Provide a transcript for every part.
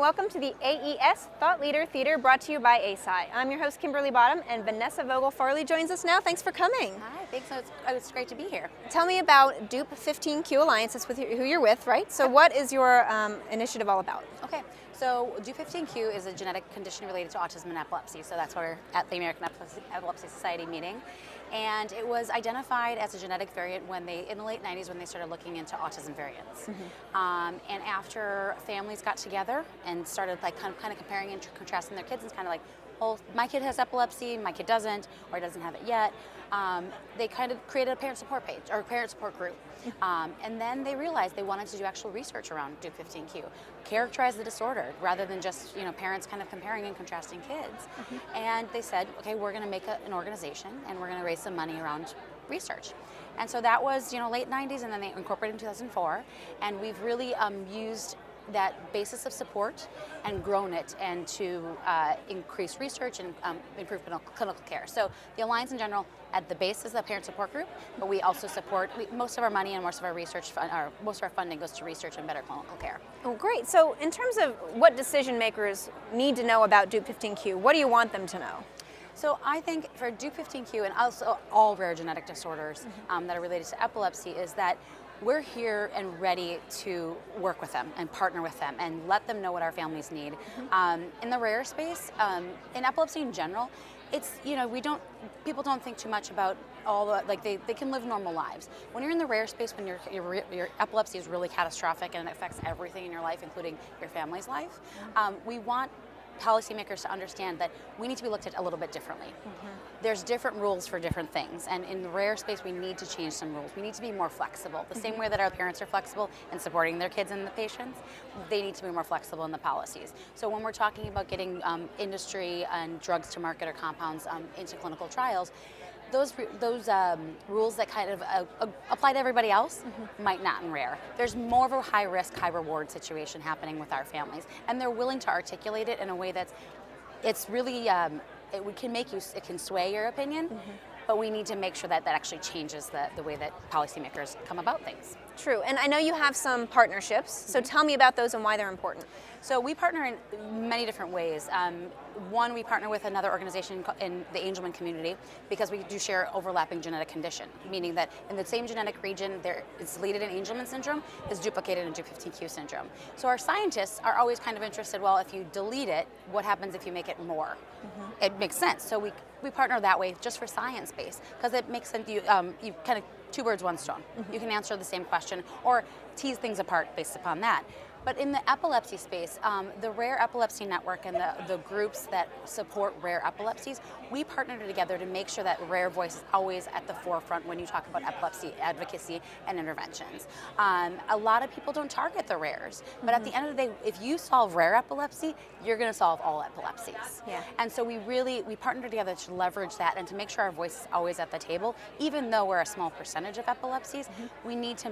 welcome to the AES Thought Leader Theater brought to you by ASI. I'm your host, Kimberly Bottom, and Vanessa Vogel-Farley joins us now. Thanks for coming. Hi, thanks. It's great to be here. Tell me about Dupe 15Q Alliance. That's who you're with, right? So what is your initiative all about? Okay, so Dupe 15Q is a genetic condition related to autism and epilepsy. So that's why we're at the American Epilepsy Society meeting. And it was identified as a genetic variant in the late 90s when they started looking into autism variants. And after families got together and started like kind of comparing and contrasting their kids, and kind of like, well, my kid has epilepsy, my kid doesn't, or doesn't have it yet. They kind of created a parent support page or parent support group. And then they realized they wanted to do actual research around Dupe 15Q, characterize the disorder rather than just parents kind of comparing and contrasting kids. And they said, okay, we're going to make an organization and we're going to raise some money around research. And so that was late 90s, and then they incorporated in 2004. And we've really used that basis of support and grown it and to increase research and improve clinical care. So the Alliance in general, at the base is the parent support group, but we also support, most of our money and most of our research, most of our funding goes to research and better clinical care. Oh, great. So in terms of what decision makers need to know about Dupe 15Q, what do you want them to know? So I think for Dupe 15Q and also all rare genetic disorders that are related to epilepsy is that we're here and ready to work with them and partner with them and let them know what our families need. In the rare space, in epilepsy in general, it's, people don't think too much about all the, they can live normal lives. When you're in the rare space, when your epilepsy is really catastrophic and it affects everything in your life, including your family's life, we want policymakers to understand that we need to be looked at a little bit differently. There's different rules for different things, and in the rare space we need to change some rules. We need to be more flexible. The same way that our parents are flexible in supporting their kids and the patients, they need to be more flexible in the policies. So when we're talking about getting industry and drugs to market or compounds into clinical trials, those rules that kind of apply to everybody else might not in rare. There's more of a high risk, high reward situation happening with our families, and they're willing to articulate it in a way that's, it's really, it can sway your opinion, but we need to make sure that that actually changes the way that policymakers come about things. True, and I know you have some partnerships, so tell me about those and why they're important. So we partner in many different ways. One, we partner with another organization in the Angelman community because we do share overlapping genetic condition, meaning that in the same genetic region, it's deleted in Angelman syndrome, is duplicated in Dupe 15Q syndrome. So our scientists are always kind of interested, well, if you delete it, what happens if you make it more? It makes sense. So we partner that way just for science base, because it makes sense. You kind of two birds, one stone. You can answer the same question or tease things apart based upon that. But in the epilepsy space, the Rare Epilepsy Network and the groups that support rare epilepsies, we partner together to make sure that rare voice is always at the forefront when you talk about epilepsy advocacy and interventions. A lot of people don't target the rares, but at the end of the day, if you solve rare epilepsy, you're going to solve all epilepsies. And so we partner together to leverage that and to make sure our voice is always at the table, even though we're a small percentage of epilepsies. We need to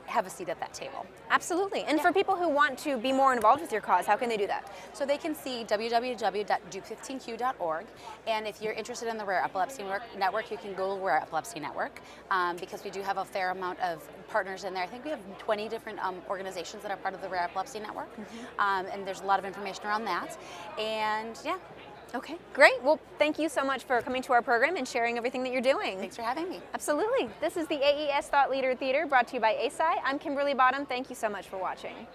have a seat at that table. Absolutely. And for people who want to be more involved with your cause, how can they do that? So they can see www.dupe15q.org, and if you're interested in the Rare Epilepsy Network, you can Google Rare Epilepsy Network, because we do have a fair amount of partners in there. I think we have 20 different organizations that are part of the Rare Epilepsy Network, and there's a lot of information around that. And yeah. Okay, great. Well, thank you so much for coming to our program and sharing everything that you're doing. Thanks for having me. Absolutely. This is the AES Thought Leader Theater brought to you by ASI. I'm Kimberly Bottom. Thank you so much for watching.